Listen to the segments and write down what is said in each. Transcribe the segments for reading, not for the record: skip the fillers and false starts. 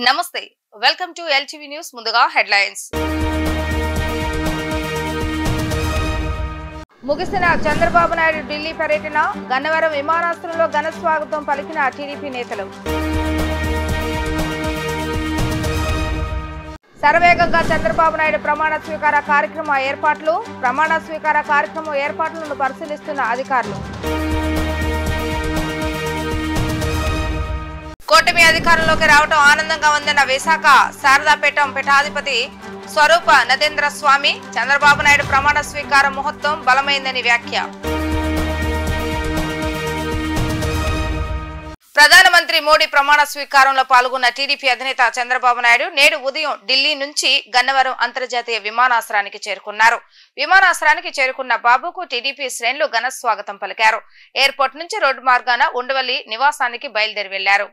నమస్తే welcome to LTV news ముందుగా headlines ముగిసిన చంద్రబాబు నాయుడు ఢిల్లీ పర్యటన గన్నవరం విమానాశ్రయంలో ఘన స్వాగతం పలికిన టీడీపీ నేతలు శరవేగంగా చంద్రబాబు నాయుడు ప్రమాణ స్వీకార కార్యక్రమం ఏర్పాట్లను పరిశీలిస్తున్న అధికారులు కూటమి అధికారంలోకి రావడం ఆనందంగా ఉందన్న విశాఖ శారదాపేటం పీఠాధిపతి స్వరూప నదేంద్ర స్వామి చంద్రబాబు నాయుడు ప్రమాణ స్వీకార ముహూర్తం బలమైందని వ్యాఖ్య ప్రధానమంత్రి మోడీ ప్రమాణ స్వీకారంలో పాల్గొన్న టీడీపీ అధినేత చంద్రబాబు నాయుడు నేడు ఉదయం ఢిల్లీ నుంచి గన్నవరం అంతర్జాతీయ విమానాశ్రయానికి చేరుకున్నారు. విమానాశ్రయానికి చేరుకున్న బాబుకు టీడీపీ శ్రేణులు ఘన స్వాగతం పలికారు. ఎయిర్పోర్ట్ నుంచి రోడ్డు మార్గాన ఉండవల్లి నివాసానికి బయలుదేరి వెళ్లారు.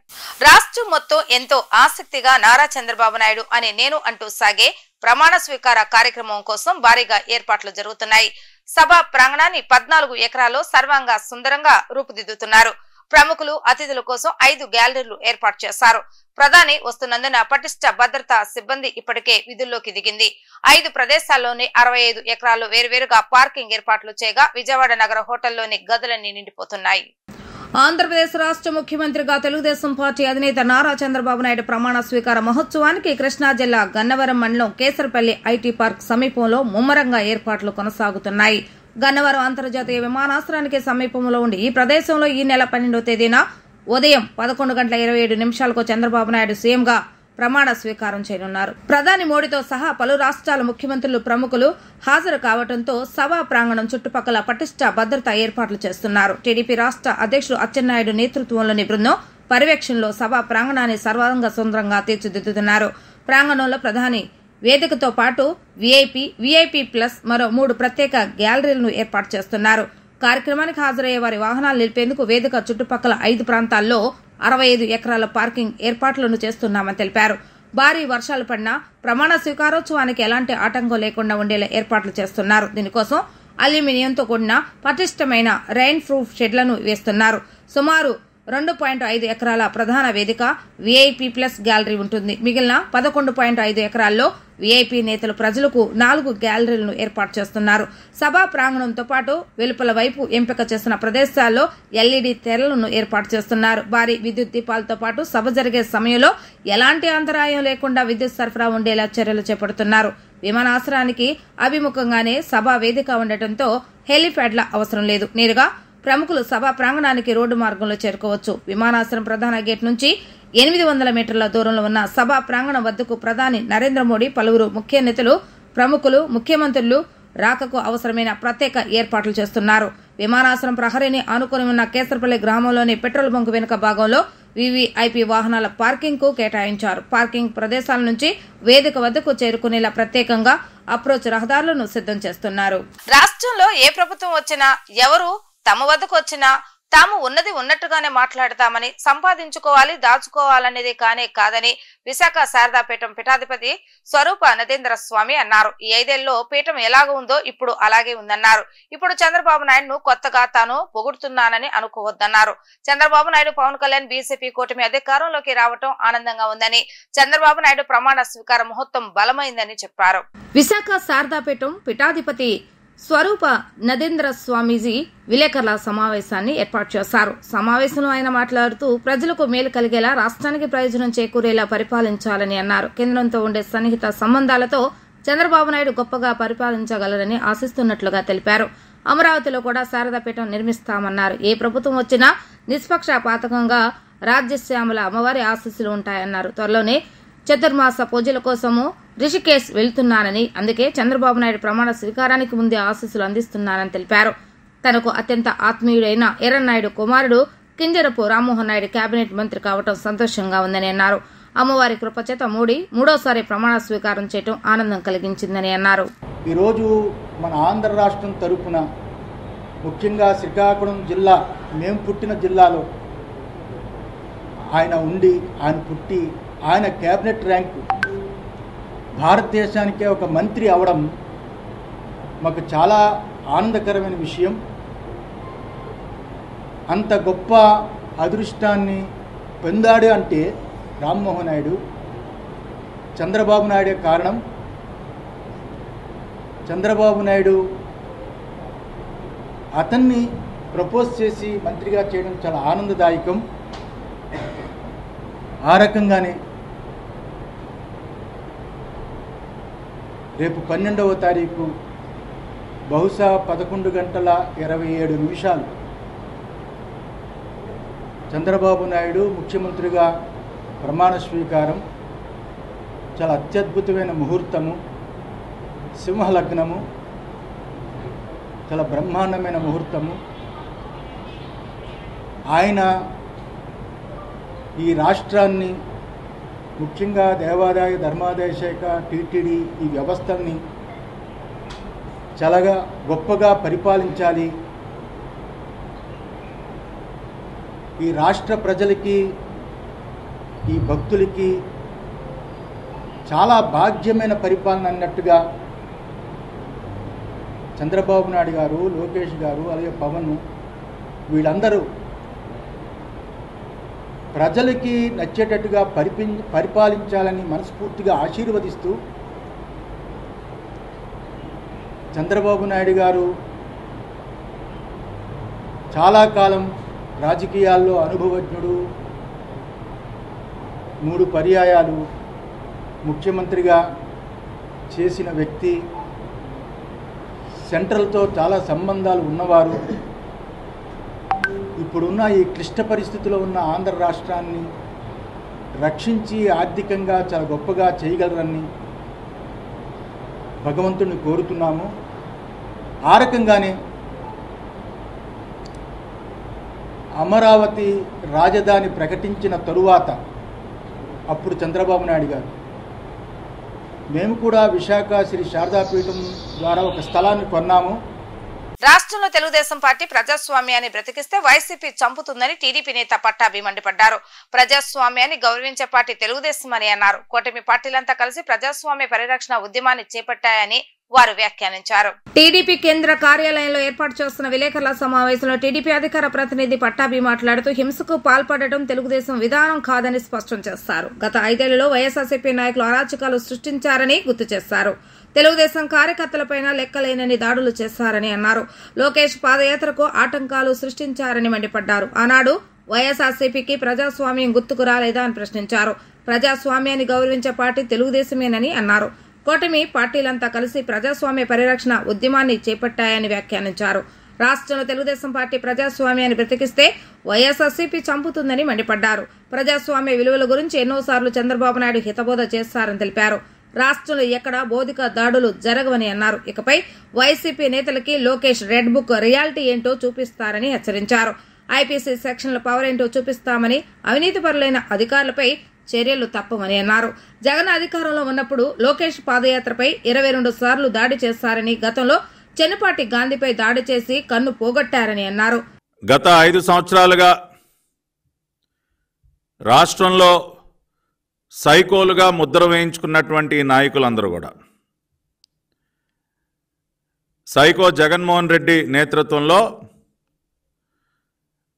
రాష్ట్రం మొత్తం ఎంతో ఆసక్తిగా నారా చంద్రబాబు నాయుడు అని నేను అంటూ సాగే ప్రమాణ స్వీకార కార్యక్రమం కోసం భారీగా ఏర్పాట్లు జరుగుతున్నాయి. సభ ప్రాంగణాన్ని 14 ఎకరాల్లో సర్వాంగ సుందరంగా రూపుదిద్దుతున్నారు. ప్రముఖులు అతిథుల కోసం 5 గ్యాలరీలు ఏర్పాటు చేశారు. ప్రధాని వస్తున్నందున పటిష్ట భద్రతా సిబ్బంది ఇప్పటికే విధుల్లోకి దిగింది. 5 ప్రదేశాల్లోని 65 ఎకరాల్లో వేరువేరుగా పార్కింగ్ ఏర్పాట్లు చేయగా విజయవాడ నగర హోటల్లోని గదులన్నీ నిండిపోతున్నాయి. ఆంధ్రప్రదేశ్ రాష్ట్ర ముఖ్యమంత్రిగా తెలుగుదేశం పార్టీ అధినేత నారా చంద్రబాబు నాయుడు ప్రమాణ స్వీకార మహోత్సవానికి కృష్ణా జిల్లా గన్నవరం మండలం కేసరపల్లి ఐటీ పార్క్ సమీపంలో ముమ్మరంగా ఏర్పాట్లు కొనసాగుతున్నాయి. గన్నవరం అంతర్జాతీయ విమానాశ్రయానికి సమీపంలో ఉండి ఈ ప్రదేశంలో ఈ నెల 12వ తేదీన ఉదయం 11:27 చంద్రబాబు నాయుడు సీఎంగా ప్రమాణ స్వీకారం చేయనున్నారు. ప్రధాని మోడీతో సహా పలు రాష్ట్రాల ముఖ్యమంత్రులు ప్రముఖులు హాజరు కావడంతో సభా ప్రాంగణం చుట్టుపక్కల పటిష్ట భద్రతా ఏర్పాట్లు చేస్తున్నారు. టీడీపీ రాష్ట్ర అధ్యక్షుడు అచ్చెన్నాయుడు నేతృత్వంలోని బృందం పర్యవేక్షణలో సభా ప్రాంగణాన్ని సర్వాంగ సుందరంగా తీర్చిదిద్దుతున్నారు. ప్రాంగణంలో ప్రధాని వేదికతో పాటు విఐపి ప్లస్ మరో 3 ప్రత్యేక గ్యాలరీలను ఏర్పాటు చేస్తున్నారు. కార్యక్రమానికి హాజరయ్యే వారి వాహనాలు నిలిపేందుకు వేదిక చుట్టుపక్కల 5 ప్రాంతాల్లో 65 ఎకరాల పార్కింగ్ ఏర్పాట్లను చేస్తున్నామని తెలిపారు. భారీ వర్షాలు పడినా ప్రమాణ స్వీకారోత్సవానికి ఎలాంటి ఆటంకం లేకుండా ఉండేలా ఏర్పాట్లు చేస్తున్నారు. దీనికోసం అల్యూమినియంతో కూడిన పటిష్టమైన రెయిన్ ప్రూఫ్ షెడ్లను వేస్తున్నారు. సుమారు 2.5 ఎకరాల ప్రధాన వేదిక విఐపి ప్లస్ గ్యాలరీ ఉంటుంది. మిగిలిన 11.5 ఎకరాల్లో విఐపి నేతలు ప్రజలకు 4 గ్యాలరీలను ఏర్పాటు చేస్తున్నారు. సభా ప్రాంగణంతో పాటు వెలుపల వైపు ఎంపిక చేసిన ప్రదేశాల్లో ఎల్ఈడి తెరలను ఏర్పాటు చేస్తున్నారు. భారీ విద్యుత్ దీపాలతో పాటు సభ జరిగే సమయంలో ఎలాంటి అంతరాయం లేకుండా విద్యుత్ సరఫరా ఉండేలా చర్యలు చేపడుతున్నారు. విమానాశ్రయానికి అభిముఖంగానే సభా వేదిక ఉండటంతో హెలిప్యాడ్ల అవసరం లేదు. నేరుగా ప్రముఖులు సభా ప్రాంగణానికి రోడ్డు మార్గంలో చేరుకోవచ్చు. విమానాశ్రయం ప్రధాన గేట్ నుంచి 800 మీటర్ల దూరంలో ఉన్న సభా ప్రాంగణం వద్దకు ప్రధాని నరేంద్ర మోడీ, పలువురు ముఖ్య నేతలు, ప్రముఖులు, ముఖ్యమంత్రులు రాకకు అవసరమైన ప్రత్యేక ఏర్పాట్లు చేస్తున్నారు. విమానాశ్రయం ప్రహరీని ఆనుకుని ఉన్న కేసరపల్లి గ్రామంలోని పెట్రోల్ బంకు వెనుక భాగంలో వివిఐపి వాహనాల పార్కింగ్ కు కేటాయించారు. పార్కింగ్ ప్రదేశాల నుంచి వేదిక వద్దకు చేరుకునేలా ప్రత్యేకంగా అప్రోచ్ రహదారులను సిద్ధం చేస్తున్నారు. రాష్ట్రంలో ఏ ప్రభుత్వం వచ్చినా ఎవరు తమ వద్దకు వచ్చినా తాము ఉన్నది ఉన్నట్టుగానే మాట్లాడతామని, సంపాదించుకోవాలి, దాచుకోవాలనేది కాదని విశాఖ శారదాపీఠం పీఠాధిపతి స్వరూప నదేంద్ర స్వామి అన్నారు. ఈ 5 ఏళ్లలో పీఠం ఎలాగ ఉందో ఇప్పుడు అలాగే ఉందన్నారు. ఇప్పుడు చంద్రబాబు నాయుడును కొత్తగా తాను పొగుడుతున్నానని అనుకోవద్దన్నారు. చంద్రబాబు నాయుడు, పవన్ కళ్యాణ్, బీజేపీ కూటమి అధికారంలోకి రావటం ఆనందంగా ఉందని, చంద్రబాబు నాయుడు ప్రమాణ స్వీకార ముహూర్తం బలమైందని చెప్పారు. విశాఖ శారదాపీఠం పీఠాధిపతి స్వరూప నదేంద్ర స్వామీజీ విలేకరుల సమావేశాన్ని ఏర్పాటు చేశారు. సమావేశంలో ఆయన మాట్లాడుతూ ప్రజలకు మేలు కలిగేలా, రాష్ట్రానికి ప్రయోజనం చేకూరేలా పరిపాలించాలని అన్నారు. కేంద్రంతో ఉండే సన్నిహిత సంబంధాలతో చంద్రబాబు నాయుడు గొప్పగా పరిపాలించగలరని ఆశిస్తున్నట్లుగా తెలిపారు. అమరావతిలో కూడా శారదాపీఠం నిర్మిస్తామన్నారు. ఏ ప్రభుత్వం వచ్చినా నిష్పక్షపాతంగా రాజ్యశ్యామల అమ్మవారి ఆశీస్సులు ఉంటాయన్నారు. త్వరలోనే చతుర్మాస పూజల కోసము రిషికేశ్ వెళ్తున్నానని, అందుకే చంద్రబాబు నాయుడు ప్రమాణ స్వీకారానికి ముందే ఆశీస్సులు అందిస్తున్నానని తెలిపారు. తనకు అత్యంత ఆత్మీయుడైన ఎర్రన్నాయుడు కుమారుడు కింజరపు రామ్మోహన్ నాయుడు కేబినెట్ మంత్రి కావడం సంతోషంగా ఉందని అన్నారు. అమ్మవారి కృపచేత మోడీ 3వసారి ప్రమాణ స్వీకారం చేయడం ఆనందం కలిగించిందని అన్నారు. ఈరోజు మన ఆంధ్ర రాష్ట్రం తరపున ముఖ్యంగా శ్రీకాకుళం జిల్లా, మేము పుట్టిన జిల్లాలో ఆయన ఉండి, ఆయన పుట్టి, ఆయన కేబినెట్ ర్యాంకు భారతదేశానికే ఒక మంత్రి అవడం మాకు చాలా ఆనందకరమైన విషయం. అంత గొప్ప అదృష్టాన్ని పొందాడు అంటే రామ్మోహన్ నాయుడు చంద్రబాబు నాయుడే కారణం. చంద్రబాబు నాయుడు అతన్ని ప్రపోజ్ చేసి మంత్రిగా చేయడం చాలా ఆనందదాయకం. ఆ రకంగానే రేపు 12వ తారీఖు బహుశా 11:27 చంద్రబాబు నాయుడు ముఖ్యమంత్రిగా ప్రమాణ స్వీకారం. చాలా అత్యద్భుతమైన ముహూర్తము, సింహలగ్నము, చాలా బ్రహ్మాండమైన ముహూర్తము. ఆయన ఈ రాష్ట్రాన్ని, ముఖ్యంగా దేవాదాయ ధర్మాదాయ శాఖ, టీటీడీ ఈ వ్యవస్థల్ని చాలా గొప్పగా పరిపాలించాలి. ఈ రాష్ట్ర ప్రజలకి, ఈ భక్తులకి చాలా భాగ్యమైన పరిపాలన అన్నట్టుగా చంద్రబాబు నాయుడు గారు, లోకేష్ గారు, అలాగే పవన్ వీళ్ళందరూ ప్రజలకి నచ్చేటట్టుగా పరిపాలించాలని మనస్ఫూర్తిగా ఆశీర్వదిస్తూ, చంద్రబాబు నాయుడు గారు చాలా కాలం రాజకీయాల్లో అనుభవజ్ఞుడు, 3 పర్యాయాలు ముఖ్యమంత్రిగా చేసిన వ్యక్తి, సెంట్రల్తో చాలా సంబంధాలు ఉన్నవారు. ఇప్పుడున్న ఈ క్లిష్ట పరిస్థితిలో ఉన్న ఆంధ్ర రాష్ట్రాన్ని రక్షించి ఆర్థికంగా చాలా గొప్పగా చేయగలరని భగవంతుడిని కోరుతున్నాము. ఆ రకంగానే అమరావతి రాజధాని ప్రకటించిన తరువాత అప్పుడు చంద్రబాబు నాయుడు గారు, మేము కూడా విశాఖ శ్రీ శారదాపీఠం ద్వారా ఒక స్థలాన్ని కొన్నాము. రాష్ట్రంలో తెలుగుదేశం పార్టీ ప్రజాస్వామ్యాన్ని బ్రతికిస్తే వైసీపీ చంపుతుందని టీడీపీ నేత పట్టాభి మండిపడ్డారు. ప్రజాస్వామ్యాన్ని గౌరవించే పార్టీ తెలుగుదేశం అని అన్నారు. కూటమి పార్టీలంతా కలిసి ప్రజాస్వామ్య పరిరక్షణ ఉద్యమాన్ని చేపట్టాయని వారు వ్యాఖ్యానించారు. టీడీపీ కేంద్ర కార్యాలయంలో ఏర్పాటు చేస్తున్న విలేకరుల సమావేశంలో టీడీపీ అధికార ప్రతినిధి పట్టాభి మాట్లాడుతూ హింసకు పాల్పడటం తెలుగుదేశం విధానం కాదని స్పష్టం చేశారు. గత 5 ఏళ్లలో వైఎస్ఆర్సీపీ నాయకులు అరాచకాలు సృష్టించారని గుర్తు చేశారు. తెలుగుదేశం కార్యకర్తలపైన లెక్కలేనని దాడులు చేశారని అన్నారు. లోకేష్ పాదయాత్రకు ఆటంకాలు సృష్టించారని మండిపడ్డారు. ఆనాడు వైఎస్ఆర్సీపీకి ప్రజాస్వామ్యం గుర్తుకు రాలేదా అని ప్రశ్నించారు. ప్రజాస్వామ్యాన్ని గౌరవించే పార్టీ తెలుగుదేశమేనని అన్నారు. కూటమి పార్టీలంతా కలిసి ప్రజాస్వామ్య పరిరక్షణ ఉద్యమాన్ని చేపట్టాయని వ్యాఖ్యానించారు. రాష్ట్రంలో తెలుగుదేశం పార్టీ ప్రజాస్వామ్యాన్ని బ్రతికిస్తే వైఎస్ఆర్సీపీ చంపుతుందని మండిపడ్డారు. ప్రజాస్వామ్య విలువల గురించి ఎన్నోసార్లు చంద్రబాబు నాయుడు హితబోధ చేశారని తెలిపారు. రాష్ట్రంలో ఎక్కడా భౌతిక దాడులు జరగవని అన్నారు. ఇకపై వైసీపీ నేతలకి లోకేష్ రెడ్ బుక్ రియాలిటీ ఏంటో చూపిస్తారని హెచ్చరించారు. ఐపీసీ సెక్షన్ల పవర్ ఏంటో చూపిస్తామని, అవినీతి పరులైన అధికారులపై చర్యలు తప్పవని అన్నారు. జగన్ అధికారంలో ఉన్నప్పుడు లోకేష్ పాదయాత్రపై 22 సార్లు దాడి చేశారని, గతంలో చెన్నుపాటి గాంధీపై దాడి చేసి కన్ను పోగొట్టారని అన్నారు. గత 5 సంవత్సరాలుగా రాష్ట్రంలో సైకోలుగా ముద్ర వేయించుకున్నటువంటి నాయకులందరూ కూడా సైకో జగన్మోహన్ రెడ్డి నేతృత్వంలో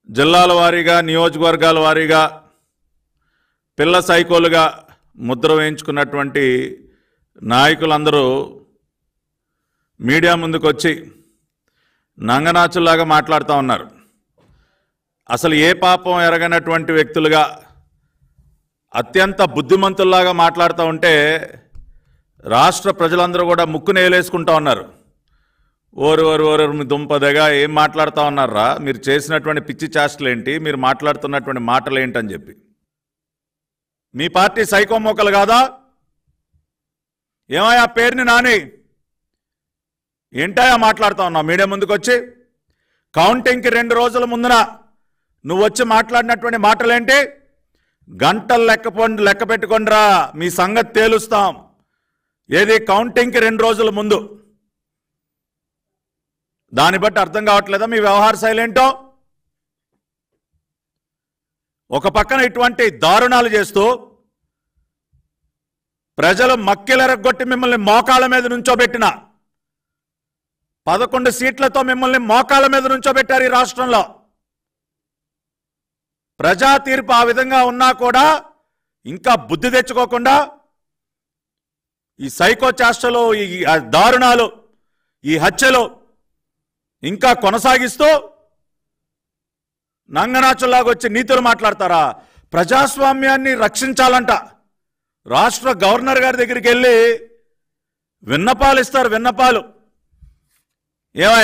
జిల్లాల వారీగా, నియోజకవర్గాల వారీగా పిల్ల సైకోలుగా ముద్ర వేయించుకున్నటువంటి నాయకులందరూ మీడియా ముందుకు వచ్చి నంగనాచులాగా మాట్లాడుతూ ఉన్నారు. అసలు ఏ పాపం ఎరగనటువంటి వ్యక్తులుగా అత్యంత బుద్ధిమంతుల్లాగా మాట్లాడుతూ ఉంటే రాష్ట్ర ప్రజలందరూ కూడా ముక్కును ఏలేసుకుంటూ ఉన్నారు. ఓరు మీ దుంపదగా ఏం మాట్లాడుతూ ఉన్నారా, మీరు చేసినటువంటి పిచ్చి చేష్టలేంటి, మీరు మాట్లాడుతున్నటువంటి మాటలు ఏంటని చెప్పి. మీ పార్టీ సైకో మోకలు కాదా? ఏమయ్యా పేరుని నాని ఏంటయా మాట్లాడుతూ ఉన్నావు మీడియా ముందుకు వచ్చి? కౌంటింగ్కి 2 రోజుల ముందున నువ్వు వచ్చి మాట్లాడినటువంటి మాటలేంటి? గంటలు లెక్క పెట్టుకొనిరా, మీ సంగతి తేలుస్తాం. ఏది కౌంటింగ్కి 2 రోజుల ముందు. దాన్ని బట్టి అర్థం కావట్లేదా మీ వ్యవహార శైలి ఏంటో? ఒక పక్కన ఇటువంటి దారుణాలు చేస్తూ ప్రజలు మక్కిలెరగొట్టి మిమ్మల్ని మోకాళ్ళ మీద నుంచోబెట్టిన 11 సీట్లతో మిమ్మల్ని మోకాళ్ళ మీద నుంచోబెట్టారు ఈ రాష్ట్రంలో. ప్రజా తీర్పు ఆ విధంగా ఉన్నా కూడా ఇంకా బుద్ధి తెచ్చుకోకుండా ఈ సైకో చేష్టలు, ఈ దారుణాలు, ఈ హత్యలు ఇంకా కొనసాగిస్తూ నంగనాచుల్లాగా వచ్చి నీతులు మాట్లాడతారా? ప్రజాస్వామ్యాన్ని రక్షించాలంట. రాష్ట్ర గవర్నర్ గారి దగ్గరికి వెళ్ళి విన్నపాలు ఇస్తారు. విన్నపాలు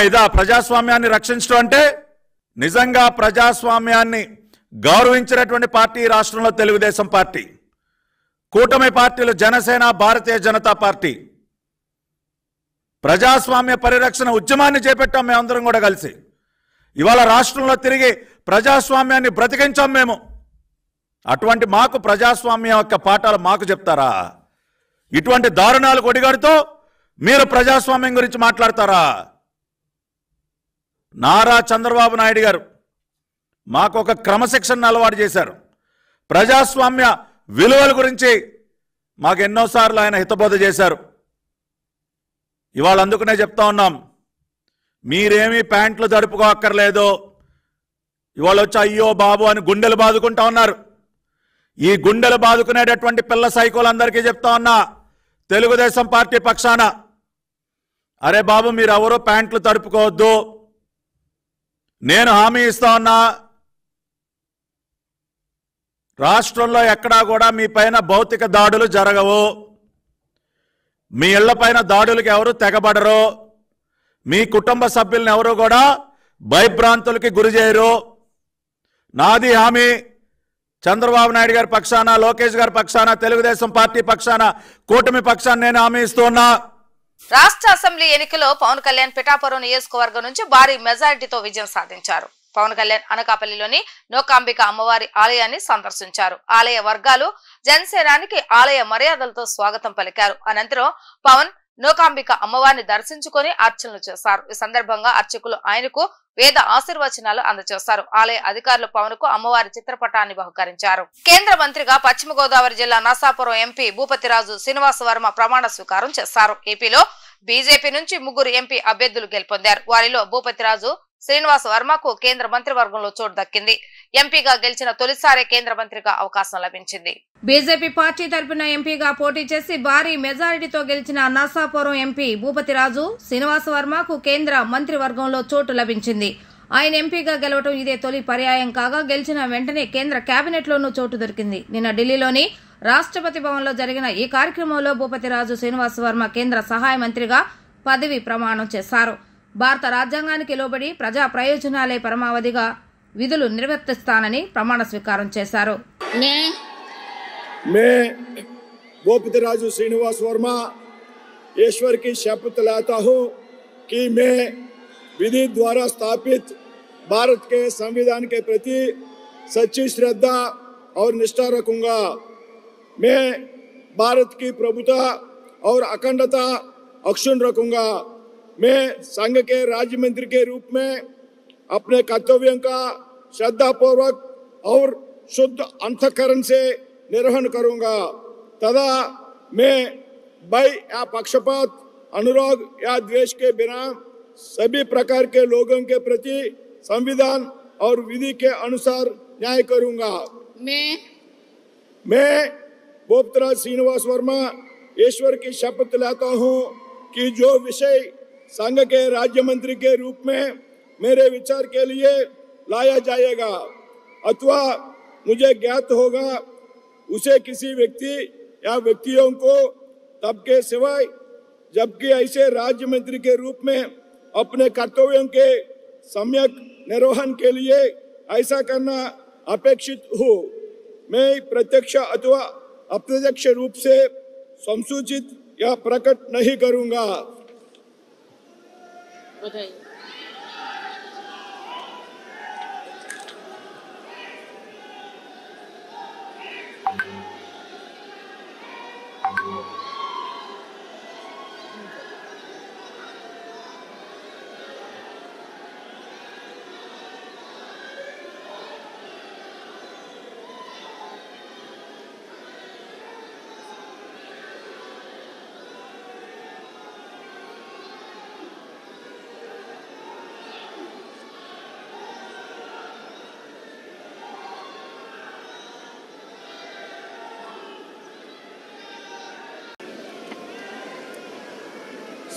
ఇదా ప్రజాస్వామ్యాన్ని రక్షించడం అంటే? నిజంగా ప్రజాస్వామ్యాన్ని గౌరవించినటువంటి పార్టీ రాష్ట్రంలో తెలుగుదేశం పార్టీ, కూటమి పార్టీలు జనసేన, భారతీయ జనతా పార్టీ. ప్రజాస్వామ్య పరిరక్షణ ఉద్యమాన్ని చేపట్టాం మేమందరం కూడా కలిసి. ఇవాళ రాష్ట్రంలో తిరిగి ప్రజాస్వామ్యాన్ని బ్రతికించాం మేము. అటువంటి మాకు ప్రజాస్వామ్యం యొక్క పాఠాలు మాకు చెప్తారా? ఇటువంటి దారుణాలు కొడిగడుతూ మీరు ప్రజాస్వామ్యం గురించి మాట్లాడతారా? నారా చంద్రబాబు నాయుడు గారు మాకు ఒక క్రమశిక్షణ అలవాటు చేశారు. ప్రజాస్వామ్య విలువల గురించి మాకు ఎన్నోసార్లు ఆయన హితబోధ చేశారు. ఇవాళ అందుకనే చెప్తా ఉన్నాం, మీరేమీ ప్యాంట్లు తడుపుకోక్కర్లేదు. ఇవాళ వచ్చి అయ్యో బాబు అని గుండెలు బాదుకుంటా ఉన్నారు. ఈ గుండెలు బాదుకునేటటువంటి పిల్ల సైకోలందరికీ చెప్తా ఉన్నా, తెలుగుదేశం పార్టీ పక్షాన, అరే బాబు మీరు ఎవరో ప్యాంట్లు తడుపుకోవద్దు. నేను హామీ ఇస్తా ఉన్నా, రాష్ట్రంలో ఎక్కడా కూడా మీ పైన భౌతిక దాడులు జరగవు. మీ ఇళ్ల పైన దాడులకు ఎవరు తెగబడరు. మీ కుటుంబ సభ్యులను ఎవరు కూడా భయభ్రాంతులకి గురి చేయరు. నాది హామీ. చంద్రబాబు నాయుడు గారి పక్షాన, లోకేష్ గారి పక్షాన, తెలుగుదేశం పార్టీ పక్షాన, కూటమి పక్షాన నేను హామీ ఇస్తున్నా. రాష్ట్ర అసెంబ్లీ ఎన్నికల్లో పవన్ కళ్యాణ్ పిఠాపురం నియోజకవర్గం నుంచి భారీ మెజారిటీతో విజయం సాధించారు. పవన్ కళ్యాణ్ అనకాపల్లిలోని నూకాంబిక అమ్మవారి ఆలయాన్ని సందర్శించారు. ఆలయ వర్గాలు జనసేనానికి ఆలయ మర్యాదలతో స్వాగతం పలికారు. అనంతరం పవన్ నూకాంబిక అమ్మవారిని దర్శించుకొని అర్చనలు చేశారు. ఈ సందర్భంగా అర్చకులు ఆయనకు వేద ఆశీర్వచనాలు అందజేశారు. ఆలయ అధికారులు పవన్ కు అమ్మవారి చిత్రపటాన్ని బహుకరించారు. కేంద్ర మంత్రిగా పశ్చిమ గోదావరి జిల్లా నర్సాపురం ఎంపీ భూపతిరాజు శ్రీనివాస వర్మ ప్రమాణ స్వీకారం చేశారు. ఏపీలో బీజేపీ నుంచి 3 ఎంపీ అభ్యర్థులు గెలుపొందారు. వారిలో భూపతిరాజు శ్రీనివాస వర్మకు కేంద్ర మంత్రివర్గంలో చోటు దక్కింది. ఎంపీగా గెలిచిన తొలిసారి కేంద్ర మంత్రిగా అవకాశం లభించింది. బీజేపీ పార్టీ తరపున ఎంపీగా పోటీ చేసి భారీ మెజారిటీతో గెలిచిన నర్సాపురం ఎంపీ భూపతిరాజు శ్రీనివాస వర్మకు కేంద్ర మంత్రివర్గంలో చోటు లభించింది. ఆయన ఎంపీగా గెలవడం ఇదే తొలి పర్యాయం కాగా, గెలిచిన వెంటనే కేంద్ర కేబినెట్ లోనూ చోటు దొరికింది. నిన్న ఢిల్లీలోని రాష్ట్రపతి భవన్ లో జరిగిన ఈ కార్యక్రమంలో భూపతిరాజు శ్రీనివాస వర్మ కేంద్ర సహాయ మంత్రిగా పదవి ప్రమాణం చేశారు. భారత రాజ్యాంగానికి లోబడి ప్రజా ప్రయోజనాలే పరమావధిగా విధులు నిర్వర్తిస్తానని ప్రమాణ స్వీకారం చేశారు. मैं भूपतिराजु श्रीनिवास वर्मा ईश्वर की शपथ लेता हूं कि मैं विधि द्वारा स्थापित भारत के संविधान के प्रति सच्ची श्रद्धा और निष्ठा रखूंगा। मैं भारत की प्रभुता और अखंडता अक्षुण्ण रखूंगा। मैं संघ के राज्य मंत्री के रूप में अपने कर्तव्यों का श्रद्धापूर्वक और शुद्ध अंतःकरण से निर्वहन करूंगा तथा मैं भय या पक्षपात, अनुराग या द्वेष के बिना सभी प्रकार के लोगों के प्रति संविधान और विधि के अनुसार न्याय करूंगा। मैं भूपतिराज श्रीनिवास वर्मा ईश्वर की शपथ लेता हूं कि जो विषय संघ के राज्य मंत्री के रूप में मेरे विचार के लिए लाया जाएगा अथवा मुझे ज्ञात होगा, उसे किसी व्यक्ति या व्यक्तियों को तब के सिवाय जबकि ऐसे राज्य मंत्री के रूप में अपने कर्तव्यों के सम्यक निर्वहन के लिए ऐसा करना अपेक्षित हो, मैं प्रत्यक्ष अथवा अप्रत्यक्ष रूप से संसूचित या प्रकट नहीं करूंगा।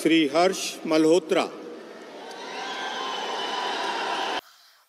श्री हर्ष मल्होत्रा।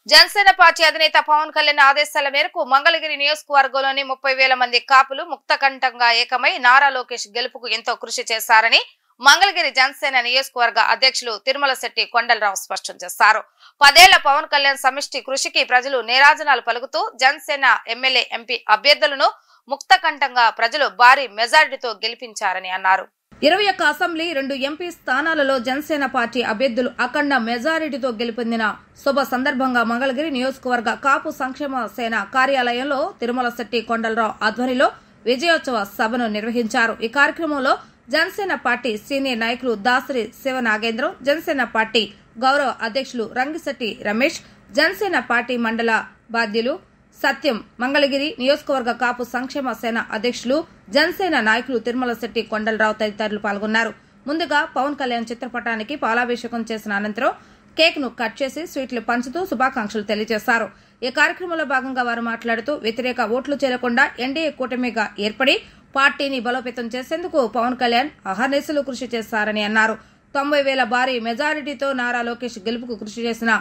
జనసేన పార్టీ అధినేత పవన్ కళ్యాణ్ ఆదేశాల మేరకు మంగళగిరి నియోజకవర్గంలోని 30,000 మంది కాపులు ముక్తకంఠంగా ఏకమై నారా లోకేష్ గెలుపుకు ఎంతో కృషి చేశారని మంగళగిరి జనసేన నియోజకవర్గ అధ్యక్షులు తిరుమల శెట్టి కొండలరావు స్పష్టం చేశారు. 10 ఏళ్ల పవన్ కళ్యాణ్ సమిష్టి కృషికి ప్రజలు నీరాజనాలు పలుకుతూ జనసేన ఎమ్మెల్యే ఎంపీ అభ్యర్థులను ముక్తకంఠంగా ప్రజలు భారీ మెజారిటీతో గెలిపించారని అన్నారు. 21 అసెంబ్లీ 2 ఎంపీ స్థానాలలో జనసేన పార్టీ అభ్యర్థులు అఖండ మెజారిటీతో గెలుపొందిన శుభ సందర్భంగా మంగళగిరి నియోజకవర్గ కాపు సంక్షేమ సేన కార్యాలయంలో తిరుమల శెట్టి కొండలరావు ఆధ్వర్యంలో విజయోత్సవ సభను నిర్వహించారు. ఈ కార్యక్రమంలో జనసేన పార్టీ సీనియర్ నాయకులు దాసరి శివనాగేంద్రం, జనసేన పార్టీ గౌరవ అధ్యక్షులు రంగిశెట్టి రమేష్, జనసేన పార్టీ మండల బాధ్యులు సత్యం, మంగళగిరి నియోజకవర్గ కాపు సంక్షేమ సేన అధ్యక్షులు, జనసేన నాయకులు తిరుమల శెట్టి కొండలరావు తదితరులు పాల్గొన్నారు. ముందుగా పవన్ కళ్యాణ్ చిత్రపటానికి పాలాభిషేకం చేసిన అనంతరం కేక్ ను కట్ చేసి స్వీట్లు పంచుతూ శుభాకాంక్షలు తెలియజేశారు. ఈ కార్యక్రమంలో భాగంగా వారు మాట్లాడుతూ వ్యతిరేక ఓట్లు చేరకుండా ఎన్డీఏ కూటమిగా ఏర్పడి పార్టీని బలోపేతం చేసేందుకు పవన్ కళ్యాణ్ అహర్నిశలు కృషి చేశారని అన్నారు. 90,000 భారీ మెజారిటీతో నారా లోకేష్ గెలుపుకు కృషి చేసిన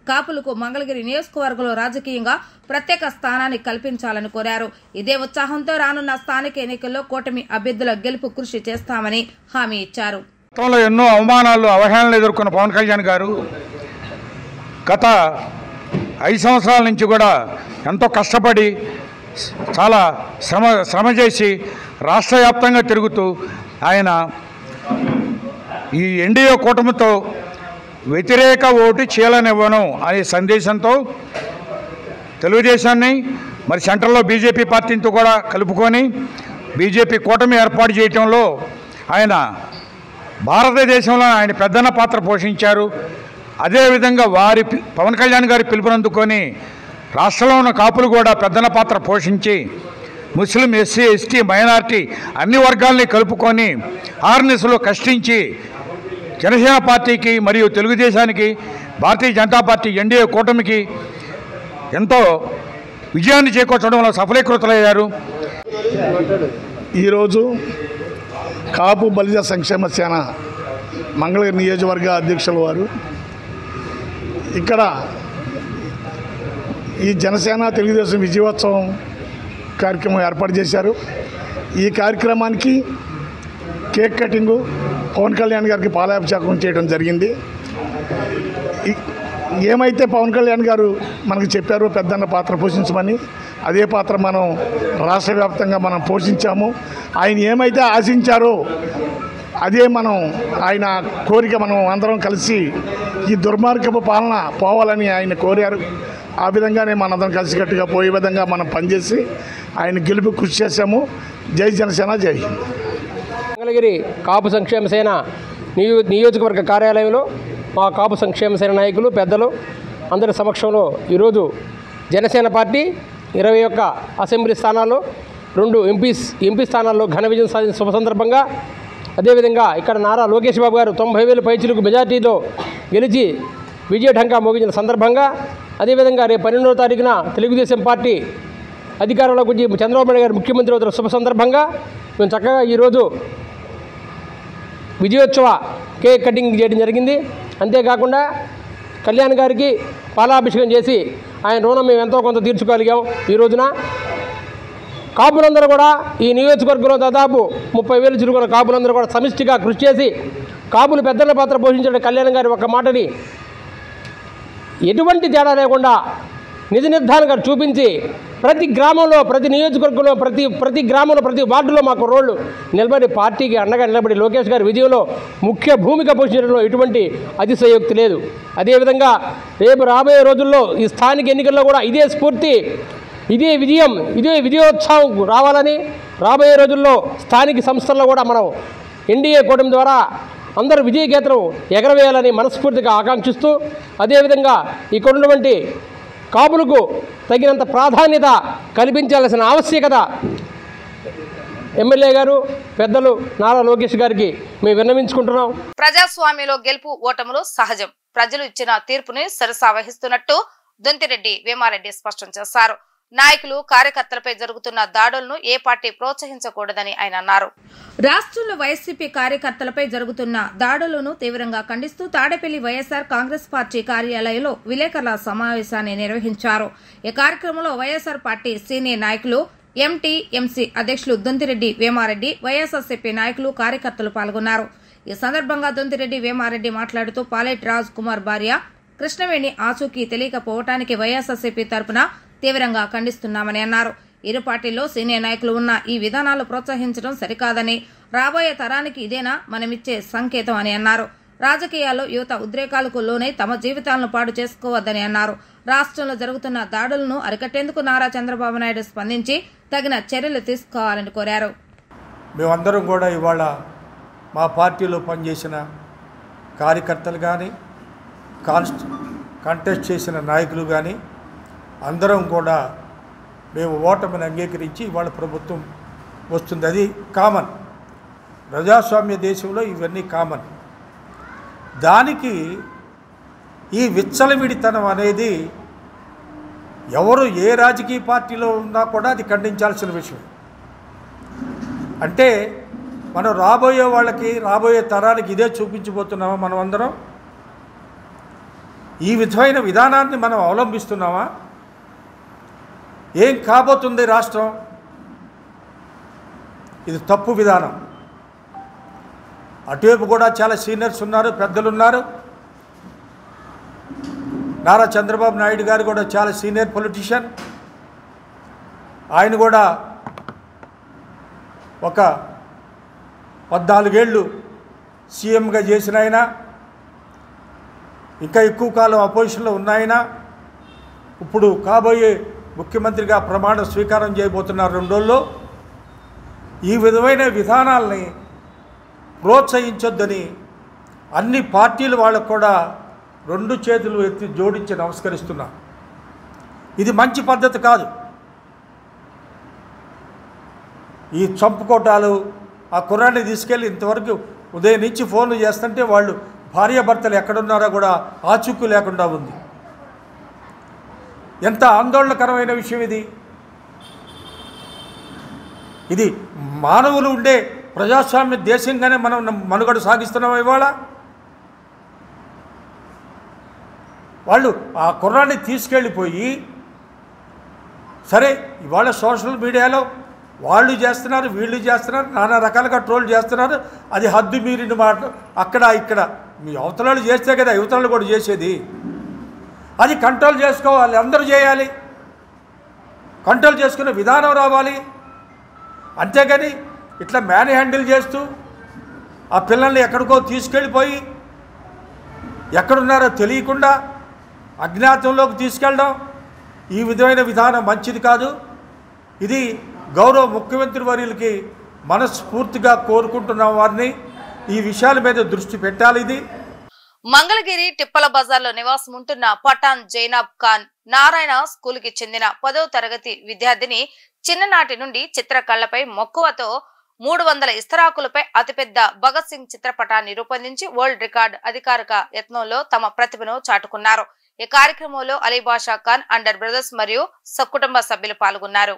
కాపులకు మంగళగిరి నియోజకవర్గంలో రాజకీయంగా ప్రత్యేక స్థానాన్ని కల్పించాలని కోరారు. ఇదే ఉత్సాహంతో రానున్న స్థానిక ఎన్నికల్లో కూటమి అభ్యర్థుల గెలుపు కృషి చేస్తామని హామీ ఇచ్చారు. గతంలో ఎన్నో అవమానాలు, అవహేళనలు ఎదుర్కొన్న పవన్ కళ్యాణ్ గారు గత 5 సంవత్సరాల నుంచి కూడా ఎంతో కష్టపడి చాలా శ్రమ చేసి రాష్ట్ర వ్యాప్తంగా తిరుగుతూ ఆయన ఈ ఎన్డీఏ కూటమితో వ్యతిరేక ఓటు చీలనివ్వను అనే సందేశంతో తెలుగుదేశాన్ని మరి సెంట్రల్లో బీజేపీ పార్టీతో కూడా కలుపుకొని బీజేపీ కూటమి ఏర్పాటు చేయటంలో ఆయన భారతదేశంలో ఆయన పెద్దన్న పాత్ర పోషించారు. అదేవిధంగా పవన్ కళ్యాణ్ గారి పిలుపునందుకొని రాష్ట్రంలో ఉన్న కాపులు కూడా పెద్దన్న పాత్ర పోషించి ముస్లిం, ఎస్సీ, ఎస్టీ, మైనారిటీ అన్ని వర్గాల్ని కలుపుకొని ఆర్ఎస్ఎస్లో కష్టించి జనసేన పార్టీకి మరియు తెలుగుదేశానికి, భారతీయ జనతా పార్టీ ఎన్డీఏ కూటమికి ఎంతో విజయాన్ని చేకూర్చడంలో సఫలీకృతులయ్యారు. ఈరోజు కాపు బలిజ సంక్షేమ సేన మంగళగిరి నియోజకవర్గ అధ్యక్షుల వారు ఇక్కడ ఈ జనసేన తెలుగుదేశం విజయోత్సవం కార్యక్రమం ఏర్పాటు చేశారు. ఈ కార్యక్రమానికి కేక్ కటింగు, పవన్ కళ్యాణ్ గారికి పాలాభిషేకం చేయడం జరిగింది. ఏమైతే పవన్ కళ్యాణ్ గారు మనకు చెప్పారో పెద్దన్న పాత్ర పోషించమని, అదే పాత్ర మనం రాష్ట్ర వ్యాప్తంగా మనం పోషించాము. ఆయన ఏమైతే ఆశించారో అదే ఆయన కోరిక మనం అందరం కలిసి ఈ దుర్మార్గపు పాలన పోవాలని ఆయన కోరారు. ఆ విధంగానే మనందరం కలిసికట్టుగా పోయే విధంగా మనం పనిచేసి ఆయన గెలుపు కృషి చేశాము. జై జనసేన, జై హింద్. మంగళగిరి కాపు సంక్షేమ సేన నియోజకవర్గ కార్యాలయంలో మా కాపు సంక్షేమ సేన నాయకులు, పెద్దలు అందరి సమక్షంలో ఈరోజు జనసేన పార్టీ 21 అసెంబ్లీ స్థానాల్లో 2 ఎంపీ స్థానాల్లో ఘన విజయం సాధించిన శుభ సందర్భంగా, అదేవిధంగా ఇక్కడ నారా లోకేష్ బాబు గారు 90,000 పైచిలకు మెజార్టీలో గెలిచి విజయఢంకా మోగించిన సందర్భంగా, అదేవిధంగా రేపు 12వ తారీఖున తెలుగుదేశం పార్టీ అధికారంలోకి వచ్చి చంద్రబాబు నాయుడు గారు ముఖ్యమంత్రి అవుతున్న శుభ సందర్భంగా మేము చక్కగా ఈరోజు విజయోత్సవ కేక్ కటింగ్ చేయడం జరిగింది. అంతేకాకుండా కళ్యాణ్ గారికి పాలాభిషేకం చేసి ఆయన రుణం మేము ఎంతో కొంత తీర్చుకోగలిగాం. ఈ రోజున కాపులందరూ కూడా ఈ నియోజకవర్గంలో దాదాపు 30,000 చిరుకున్న కాపులందరూ కూడా సమిష్టిగా కృషి చేసి కాపులు పెద్దల పాత్ర పోషించిన కళ్యాణ్ గారి ఒక మాటని ఎటువంటి తేడా లేకుండా నిజ నిర్ధారణగా చూపించి ప్రతి గ్రామంలో, ప్రతి నియోజకవర్గంలో, ప్రతి గ్రామంలో, ప్రతి వార్డులో మాకు రోడ్లు నిలబడి పార్టీకి అండగా నిలబడి లోకేష్ గారి విజయంలో ముఖ్య భూమిక పోషించడంలో ఎటువంటి అతిశయోక్తి లేదు. అదేవిధంగా రేపు రాబోయే రోజుల్లో ఈ స్థానిక ఎన్నికల్లో కూడా ఇదే స్ఫూర్తి, ఇదే విజయం, ఇదే విజయోత్సవం రావాలని, రాబోయే రోజుల్లో స్థానిక సంస్థల్లో కూడా మనం ఎన్డీఏ కూటమి ద్వారా అందరూ విజయకేతనం ఎగరవేయాలని మనస్ఫూర్తిగా ఆకాంక్షిస్తూ, అదేవిధంగా ఇక్కడ ఉన్నటువంటి కాపులకు తగినంత ప్రాధాన్యత కల్పించాల్సిన ఆవశ్యకత ఎమ్మెల్యే గారు, పెద్దలు నారా లోకేష్ గారికి మేము విన్నవించుకుంటున్నాం. ప్రజాస్వామ్యంలో గెలుపు ఓటములు సహజం. ప్రజలు ఇచ్చిన తీర్పుని సరసా వహిస్తున్నట్టు దొంతిరెడ్డి వేమారెడ్డి స్పష్టం చేశారు. నాయకులు కార్యకర్తలపై జరుగుతున్న దాడులను ఏ పార్టీ ప్రోత్సహించకూడదని ఆయన అన్నారు. రాష్ట్రంలో వైసీపీ కార్యకర్తలపై జరుగుతున్న దాడులను తీవ్రంగా ఖండిస్తూ తాడేపల్లి వైఎస్ఆర్ కాంగ్రెస్ పార్టీ కార్యాలయంలో విలేకరుల సమావేశాన్ని నిర్వహించారు. ఈ కార్యక్రమంలో వైఎస్ఆర్ పార్టీ సీనియర్ నాయకులు ఎంటీఎంసీ అధ్యక్షులు దొంతిరెడ్డి వేమారెడ్డి, వైఎస్ఆర్సీపీ నాయకులు, కార్యకర్తలు పాల్గొన్నారు. ఈ సందర్భంగా దొంతిరెడ్డి వేమారెడ్డి మాట్లాడుతూ పాలెట్ రాజ్ కుమార్ భార్య కృష్ణవేణి ఆచూకీ తెలియకపోవటానికి వైఎస్ఆర్సీపీ తరపున తీవ్రంగా ఖండిస్తున్నామని అన్నారు. ఇరు పార్టీల్లో సీనియర్ నాయకులు ఉన్న ఈ విధానాలు ప్రోత్సహించడం సరికాదని, రాబోయే తరానికి ఇదేనా మనమిచ్చే సంకేతం అని అన్నారు. రాజకీయాల్లో యువత ఉద్రేకాలకు లోనై తమ జీవితాలను పాడు చేసుకోవద్దని అన్నారు. రాష్ట్రంలో జరుగుతున్న దాడులను అరికట్టేందుకు నారా చంద్రబాబు నాయుడు స్పందించి తగిన చర్యలు తీసుకోవాలని కోరారు. మేమందరం కూడా ఇవాళ మా పార్టీలో పనిచేసిన కార్యకర్తలు కానీ కాంటెస్ట్ చేసిన నాయకులు కానీ అందరం కూడా మేము ఓటమిని అంగీకరించి ఇవాళ ప్రభుత్వం వస్తుంది. అది కామన్, ప్రజాస్వామ్య దేశంలో ఇవన్నీ కామన్. దానికి ఈ విచ్చలవిడితనం అనేది ఎవరు ఏ రాజకీయ పార్టీలో ఉన్నా కూడా అది ఖండించాల్సిన విషయం. అంటే మనం రాబోయే వాళ్ళకి, రాబోయే తరానికి ఇదే చూపించబోతున్నామా? మనం అందరం ఈ విధమైన విధానాన్ని మనం అవలంబిస్తున్నామా? ఏం కాబోతుంది రాష్ట్రం? ఇది తప్పు విధానం. అటువైపు కూడా చాలా సీనియర్స్ ఉన్నారు, పెద్దలు ఉన్నారు. నారా చంద్రబాబు నాయుడు గారు కూడా చాలా సీనియర్ పొలిటీషియన్. ఆయన కూడా ఒక 14 ఏళ్ళు సీఎంగా చేసిన ఆయన, ఇంకా ఎక్కువ కాలం అపోజిషన్లో ఉన్న ఆయన, ఇప్పుడు కాబోయే ముఖ్యమంత్రిగా ప్రమాణ స్వీకారం చేయబోతున్నారు 2 రోజుల్లో. ఈ విధమైన విధానాలని ప్రోత్సహించొద్దని అన్ని పార్టీల వాళ్ళకు కూడా 2 చేతులు ఎత్తి జోడించి నమస్కరిస్తున్నా. ఇది మంచి పద్ధతి కాదు. ఈ చంపుకోటాలు, ఆ కుర్రాన్ని తీసుకెళ్ళి ఇంతవరకు ఉదయం నుంచి ఫోన్లు చేస్తుంటే వాళ్ళు భార్యాభర్తలు ఎక్కడున్నారో కూడా ఆచూకీ లేకుండా ఉంది. ఎంత ఆందోళనకరమైన విషయం ఇది. ఇది మానవులు ఉండే ప్రజాస్వామ్య దేశంగానే మనం మనుగడ సాగిస్తున్నాం. ఇవాళ వాళ్ళు ఆ కుర్రాన్ని తీసుకెళ్ళిపోయి, సరే ఇవాళ సోషల్ మీడియాలో వాళ్ళు చేస్తున్నారు, వీళ్ళు చేస్తున్నారు, నానా రకాలుగా ట్రోల్ చేస్తున్నారు. అది హద్దు మీరిన మాట. అక్కడ ఇక్కడ మీ అవతలాలు చేస్తే కదా యువతలు కూడా చేసేది. అది కంట్రోల్ చేసుకోవాలి, అందరూ చేయాలి. కంట్రోల్ చేసుకునే విధానం రావాలి. అంతేగాని ఇట్లా మ్యాన్ హ్యాండిల్ చేస్తూ ఆ పిల్లల్ని ఎక్కడికో తీసుకెళ్ళిపోయి ఎక్కడున్నారో తెలియకుండా అజ్ఞాతంలోకి తీసుకెళ్ళడం, ఈ విధమైన విధానం మంచిది కాదు. ఇది గౌరవ ముఖ్యమంత్రి వర్యులకి మనస్ఫూర్తిగా కోరుకుంటున్న వారిని ఈ విషయాల మీద దృష్టి పెట్టాలి. ఇది మంగళగిరి టిప్పల బజార్లో నివాసం ఉంటున్న పఠాన్ జైనాబ్ ఖాన్ నారాయణ స్కూల్ కి చెందిన 10వ తరగతి విద్యార్థిని చిన్ననాటి నుండి చిత్రకళపై మక్కువతో 300 ఇస్తరాకులపై అతిపెద్ద భగత్ సింగ్ చిత్రపటాన్ని రూపొందించి వరల్డ్ రికార్డ్ అధికారిక యత్నంలో తమ ప్రతిభను చాటుకున్నారు. ఈ కార్యక్రమంలో అలీ బాషా ఖాన్, అండర్ బ్రదర్స్ మరియు సకుటుంబ సభ్యులు పాల్గొన్నారు.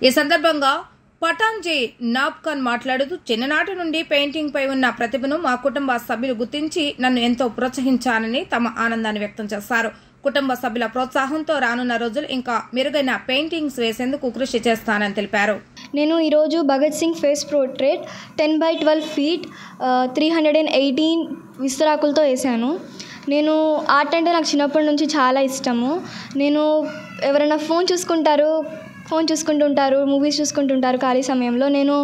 ఈ సందర్భంగా పఠాన్ జైనాబ్ ఖాన్ మాట్లాడుతూ, చిన్ననాటి నుండి పెయింటింగ్ పై ఉన్న ప్రతిభను మా కుటుంబ సభ్యులు గుర్తించి నన్ను ఎంతో ప్రోత్సహించానని తమ ఆనందాన్ని వ్యక్తం చేశారు. కుటుంబ సభ్యుల ప్రోత్సాహంతో రానున్న రోజులు ఇంకా మెరుగైన పెయింటింగ్స్ వేసేందుకు కృషి చేస్తానని తెలిపారు. నేను ఈరోజు Bhagat Singh face portrait 10x12 feet 318 విస్తరాకులతో వేసాను. నేను ఆర్ట్ అంటే నాకు చిన్నప్పటి నుంచి చాలా ఇష్టము. నేను ఎవరైనా ఫోన్ చూసుకుంటూ ఉంటారు, మూవీస్ చూసుకుంటూ ఉంటారు ఖాళీ సమయంలో. నేను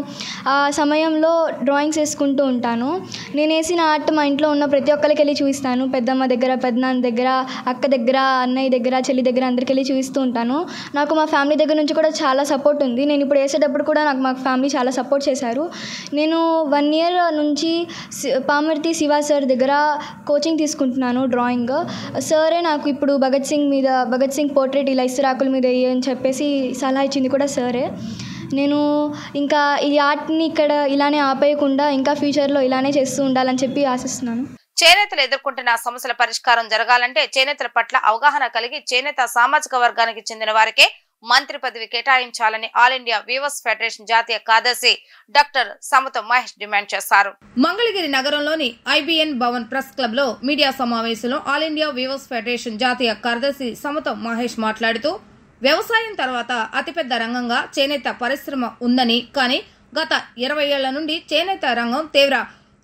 ఆ సమయంలో డ్రాయింగ్స్ వేసుకుంటూ ఉంటాను. నేను వేసిన ఆర్ట్ మా ఇంట్లో ఉన్న ప్రతి ఒక్కరికి వెళ్ళి చూపిస్తాను. పెద్దమ్మ దగ్గర, పెద్దనాన్న దగ్గర, అక్క దగ్గర, అన్నయ్య దగ్గర, చెల్లి దగ్గర అందరికి వెళ్ళి చూపిస్తూ ఉంటాను. నాకు మా ఫ్యామిలీ దగ్గర నుంచి కూడా చాలా సపోర్ట్ ఉంది. నేను ఇప్పుడు వేసేటప్పుడు కూడా నాకు మా ఫ్యామిలీ చాలా సపోర్ట్ చేశారు. నేను 1 year నుంచి పామర్తి శివ సార్ దగ్గర కోచింగ్ తీసుకుంటున్నాను డ్రాయింగ్. సరే నాకు ఇప్పుడు భగత్ సింగ్ పోర్ట్రేట్ ఇలా ఇస్తరాకుల మీద అని చెప్పేసి సలహా ఇచ్చింది కూడా సరే. నేను ఇంకా ఈ ఆర్ట్ని ఇక్కడ ఇలానే ఆపేయకుండా ఇంకా ఫ్యూచర్లో ఇలానే చేస్తూ ఉండాలని చెప్పి ఆశిస్తున్నాను. చేనేతలు ఎదుర్కొంటున్న సమస్యల పరిష్కారం జరగాలంటే చేనేతల పట్ల అవగాహన కలిగి చేనేత సామాజిక వర్గానికి చెందిన వారికే మంత్రి పదవి కేటాయించాలని ఆల్ ఇండియా వీవర్స్ ఫెడరేషన్ జాతీయ కార్యదర్శి డాక్టర్ సమత మహేష్ డిమాండ్ చేశారు. మంగళగిరి నగరంలోని ఐబిఎన్ భవన్ ప్రెస్ క్లబ్ లో మీడియా సమావేశంలో ఆల్ ఇండియా వీవర్స్ ఫెడరేషన్ జాతీయ కార్యదర్శి సమత మహేష్ మాట్లాడుతూ వ్యవసాయం తర్వాత అతిపెద్ద రంగంగా చేనేత పరిశ్రమ ఉందని, కానీ గత 20 ఏళ్ల నుండి చేనేత రంగం తీవ్ర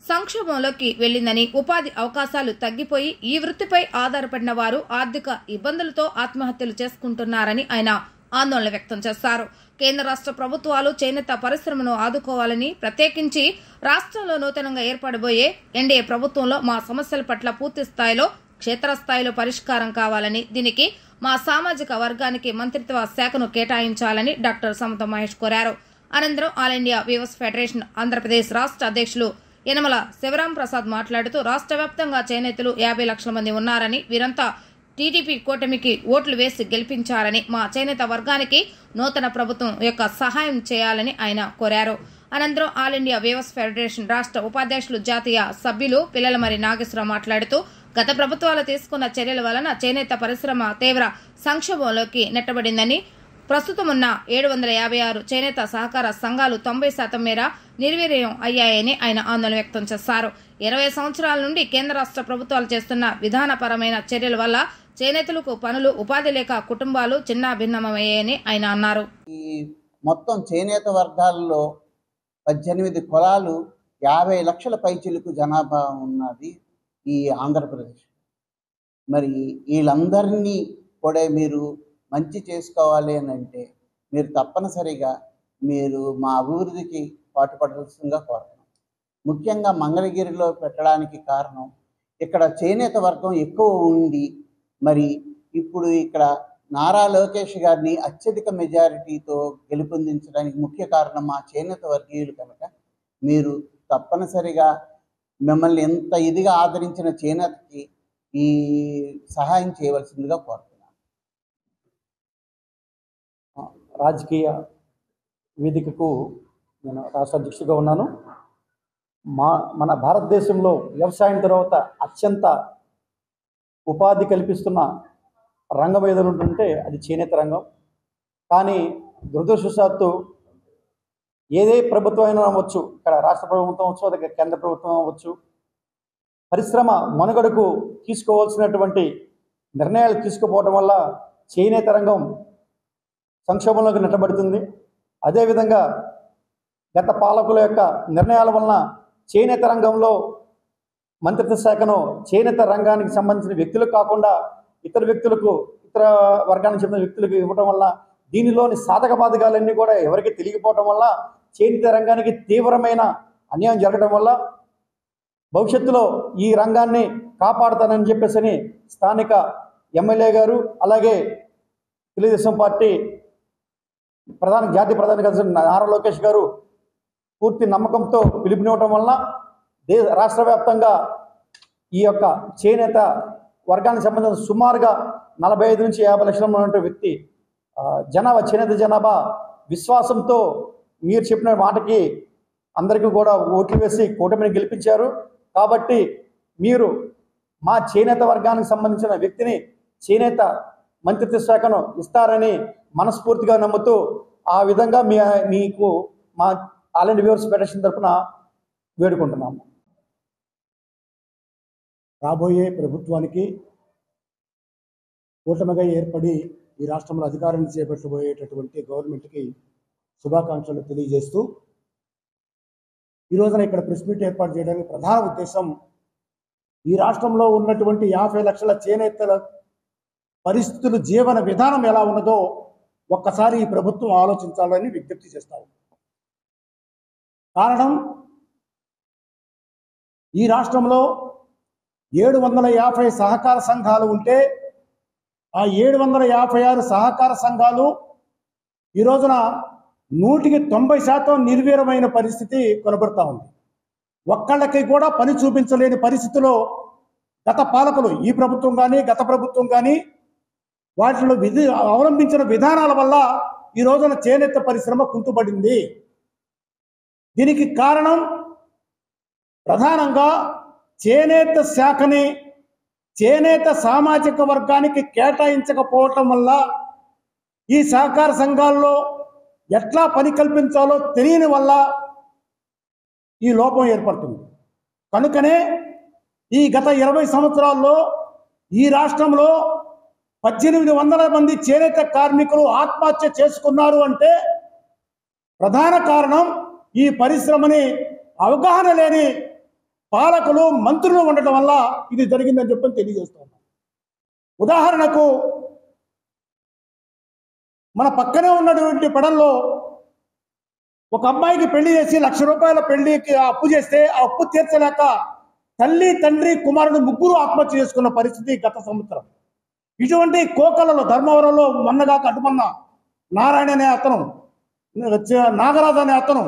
సంక్షోభంలోకి వెళ్లిందని, ఉపాధి అవకాశాలు తగ్గిపోయి ఈ వృత్తిపై ఆధారపడిన వారు ఆర్థిక ఇబ్బందులతో ఆత్మహత్యలు చేసుకుంటున్నారని ఆయన ఆందోళన వ్యక్తం చేశారు. కేంద్ర రాష్ట్ర ప్రభుత్వాలు చేనేత పరిశ్రమను ఆదుకోవాలని, ప్రత్యేకించి రాష్ట్రంలో నూతనంగా ఏర్పడబోయే ఎన్డీఏ ప్రభుత్వంలో మా సమస్యల పట్ల పూర్తి స్థాయిలో క్షేత్రస్థాయిలో పరిష్కారం కావాలని, దీనికి మా సామాజిక వర్గానికి మంత్రిత్వ శాఖను కేటాయించాలని డాక్టర్ సమత మహేష్ కోరారు. అనంతరం all India weavers federation Andhra Pradesh రాష్ట్ర అధ్యక్షులు యనమల శివరాం ప్రసాద్ మాట్లాడుతూ రాష్ట్ర వ్యాప్తంగా చేనేతలు 50 లక్షల మంది ఉన్నారని, వీరంతా టీడీపీ కూటమికి ఓట్లు వేసి గెలిపించారని, మా చేనేత వర్గానికి నూతన ప్రభుత్వం యొక్క సహాయం చేయాలని ఆయన కోరారు. అనంతరం ఆల్ ఇండియా వీవర్స్ ఫెడరేషన్ రాష్ట్ర ఉపాధ్యక్షులు జాతీయ సభ్యులు పిల్లలమరి నాగేశ్వరరావు మాట్లాడుతూ గత ప్రభుత్వాలు తీసుకున్న చర్యల వలన చేనేత పరిశ్రమ తీవ్ర సంక్షోభంలోకి నెట్టబడిందని, ప్రస్తుతం ఉన్న 756 చేనేత సహకార సంఘాలు 90% మేర నిర్వీర్యం అయ్యాయని ఆయన ఆందోళన వ్యక్తం చేశారు. 20 సంవత్సరాల నుండి కేంద్ర రాష్ట్ర ప్రభుత్వాలు చేస్తున్న విధానపరమైన చర్యల వల్ల చేనేతలకు పనులు, ఉపాధి లేక కుటుంబాలు చిన్నాభిన్నమయ్యాయని ఆయన అన్నారు. ఈ మొత్తం చేనేత వర్గాల్లో 18 కులాలు 50 లక్షల పైచిలకు జనాభా ఉన్నది ఈ ఆంధ్రప్రదేశ్. మరి వీళ్ళందరినీ కూడా మీరు మంచి చేసుకోవాలి అని అంటే మీరు తప్పనిసరిగా మీరు మా అభివృద్ధికి పాటుపడాల్సిందిగా కోరుతున్నాం. ముఖ్యంగా మంగళగిరిలో పెట్టడానికి కారణం ఇక్కడ చేనేత వర్గం ఎక్కువ ఉండి, మరి ఇప్పుడు ఇక్కడ నారా లోకేష్ గారిని అత్యధిక మెజారిటీతో గెలుపొందించడానికి ముఖ్య కారణం మా చేనేత వర్గీయులు కనుక మీరు తప్పనిసరిగా మిమ్మల్ని ఎంత ఇదిగా ఆదరించిన చేనేతకి ఈ సహాయం చేయవలసిందిగా కోరుతున్నాను. రాజకీయ వేదికకు నేను రాష్ట్ర అధ్యక్షుడిగా ఉన్నాను. మన భారతదేశంలో వ్యవసాయం తర్వాత అత్యంత ఉపాధి కల్పిస్తున్న రంగం ఏదైనా ఉంటుంటే అది చేనేత రంగం. కానీ దురదృష్టవశాత్తు ఏదే ప్రభుత్వం అయినా అవ్వచ్చు, ఇక్కడ రాష్ట్ర ప్రభుత్వం అవ్వచ్చు, అదే కేంద్ర ప్రభుత్వం అవ్వచ్చు, పరిశ్రమ మనుగడకు తీసుకోవాల్సినటువంటి నిర్ణయాలు తీసుకుపోవడం వల్ల చేనేత రంగం సంక్షోభంలోకి నెట్టబడుతుంది. అదేవిధంగా గత పాలకుల యొక్క నిర్ణయాల వలన చేనేత రంగంలో మంత్రిత్వ శాఖను చేనేత రంగానికి సంబంధించిన వ్యక్తులకు కాకుండా ఇతర వ్యక్తులకు, ఇతర వర్గానికి చెందిన వ్యక్తులకు ఇవ్వటం వల్ల దీనిలోని సాధక బాధకాలన్నీ కూడా ఎవరికి తెలియకపోవటం వల్ల చేనేత రంగానికి తీవ్రమైన అన్యాయం జరగడం వల్ల భవిష్యత్తులో ఈ రంగాన్ని కాపాడుతానని చెప్పేసి స్థానిక ఎమ్మెల్యే గారు, అలాగే తెలుగుదేశం పార్టీ జాతీయ ప్రధాన కార్యదర్శి నారా లోకేష్ గారు పూర్తి నమ్మకంతో పిలుపునివ్వటం వలన రాష్ట్ర వ్యాప్తంగా ఈ యొక్క చేనేత వర్గానికి సంబంధించిన సుమారుగా 45 నుంచి 50 లక్షల ఉన్నటువంటి వ్యక్తి జనాభా, చేనేత జనాభా విశ్వాసంతో మీరు చెప్పిన మాటకి అందరికీ కూడా ఓట్లు వేసి కూటమిని గెలిపించారు. కాబట్టి మీరు మా చేనేత వర్గానికి సంబంధించిన వ్యక్తిని చేనేత మంత్రిత్వ శాఖను ఇస్తారని మనస్ఫూర్తిగా నమ్ముతూ ఆ విధంగా మీకు మా ఆల్ ఇండియా వీవర్స్ ఫెడరేషన్ తరఫున వేడుకుంటున్నాము. రాబోయే ప్రభుత్వానికి కూటమిగా ఏర్పడి ఈ రాష్ట్రంలో అధికారాన్ని చేపట్టబోయేటటువంటి గవర్నమెంట్కి శుభాకాంక్షలు తెలియజేస్తూ ఈ రోజున ఇక్కడ ప్రెస్ మీట్ ఏర్పాటు చేయడానికి ప్రధాన ఉద్దేశం ఈ రాష్ట్రంలో ఉన్నటువంటి 50 లక్షల చేనేతల పరిస్థితులు, జీవన విధానం ఎలా ఉన్నదో ఒక్కసారి ఈ ప్రభుత్వం ఆలోచించాలని విజ్ఞప్తి చేస్తాము. కారణం ఈ రాష్ట్రంలో 750 సహకార సంఘాలు ఉంటే ఆ 756 సహకార సంఘాలు ఈ రోజున 100% నిర్వీర్యమైన పరిస్థితి కనబడుతూ ఉంది. ఒక్కళ్ళకి కూడా పని చూపించలేని పరిస్థితిలో గత పాలకులు, ఈ ప్రభుత్వం కానీ గత ప్రభుత్వం కానీ వాటిలో అవలంబించిన విధానాల వల్ల ఈ రోజున చేనేత పరిశ్రమ కుంటుపడింది. దీనికి కారణం ప్రధానంగా చేనేత శాఖని చేనేత సామాజిక వర్గానికి కేటాయించకపోవటం వల్ల ఈ సహకార సంఘాల్లో ఎట్లా పని కల్పించాలో తెలియని వల్ల ఈ లోపం ఏర్పడుతుంది. కనుకనే ఈ గత 20 సంవత్సరాల్లో ఈ రాష్ట్రంలో 1800 మంది చేనేత కార్మికులు ఆత్మహత్య చేసుకున్నారు అంటే ప్రధాన కారణం ఈ పరిశ్రమని అవగాహన లేని పాలకులు, మంత్రులు ఉండటం వల్ల ఇది జరిగిందని చెప్పని తెలియజేస్తున్నాం. ఉదాహరణకు మన పక్కనే ఉన్నటువంటి పడంలో ఒక అమ్మాయికి పెళ్లి చేసి 1,00,000 రూపాయల పెళ్లికి అప్పు చేస్తే ఆ అప్పు తీర్చలేక తల్లి, తండ్రి, కుమారుడు ముగ్గురు ఆత్మహత్య చేసుకున్న పరిస్థితి గత సంవత్సరం. ఇటువంటి కోకలలో ధర్మవరంలో మొన్నగా కట్టుమన్న నారాయణ అనే అతను, నాగరాజు అనే అతను,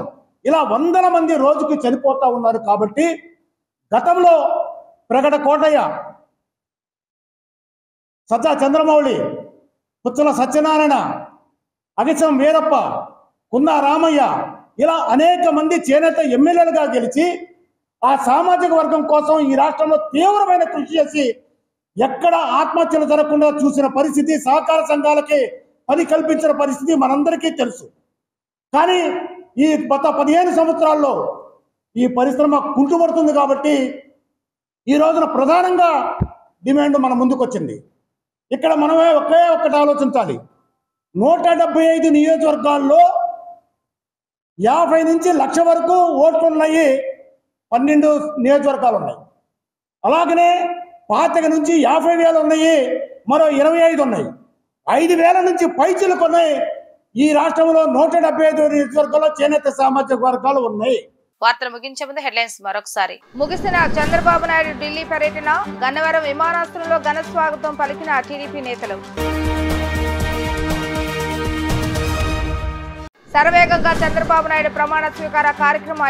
ఇలా 100 మంది రోజుకి చనిపోతూ ఉన్నారు. కాబట్టి గతంలో ప్రగడ కోటయ్య, సజ్జా చంద్రమౌళి, పుచ్చల సత్యనారాయణ, అగిసం వీరప్ప, కున్నా రామయ్య, ఇలా అనేక మంది చేనేత ఎమ్మెల్యేలుగా గెలిచి ఆ సామాజిక వర్గం కోసం ఈ రాష్ట్రంలో తీవ్రమైన కృషి చేసి ఎక్కడ ఆత్మహత్యలు జరగకుండా చూసిన పరిస్థితి, సహకార సంఘాలకి పని కల్పించిన పరిస్థితి మనందరికీ తెలుసు. కానీ ఈ గత 15 సంవత్సరాల్లో ఈ పరిశ్రమ కుంటుపడుతుంది. కాబట్టి ఈ రోజున ప్రధానంగా డిమాండ్ మన ముందుకు వచ్చింది. ఇక్కడ మనమే ఒక్కటి ఆలోచించాలి. 175 నియోజకవర్గాల్లో 50 నుంచి 1,00,000 వరకు ఓట్లు ఉన్నాయి. 12 నియోజకవర్గాలు ఉన్నాయి. అలాగనే 25 నుంచి 50,000 ఉన్నాయి. మరో 25 ఉన్నాయి. 5,000 నుంచి పైచిలకు ఉన్నాయి. ఈ రాష్ట్రంలో 175 నియోజకవర్గాల్లో చేనేత సామాజిక వర్గాలు ఉన్నాయి. వార్తలు ముగించే ముందు హెడ్లైన్స్ మరొకసారి. ముగిసిన చంద్రబాబు నాయుడు ఢిల్లీ పర్యటన, గన్నవరం విమానాశ్రయంలో ఘన స్వాగతం పలికిన టీడీపీ నేతలు. శరవేగంగా చంద్రబాబు నాయుడు ప్రమాణ స్వీకార కార్యక్రమ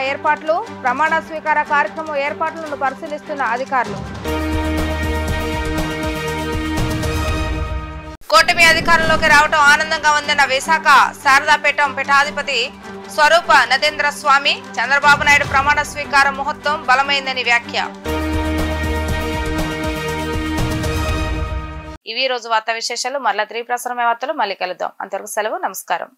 ఏర్పాట్లను పరిశీలిస్తున్న అధికారులు. కూటమి అధికారంలోకి రావడం ఆనందంగా ఉందన్న విశాఖ శారదాపీఠం పీఠాధిపతి స్వరూప నరేంద్ర స్వామి. చంద్రబాబు నాయుడు ప్రమాణ స్వీకార ముహూర్తం బలమైందని వ్యాఖ్య. ఇవి రోజు వార్తా విశేషాలు. మరలా 3 ప్రసారమే వార్తలు మళ్ళీ కలుద్దాం. అంతవరకు సెలవు. నమస్కారం.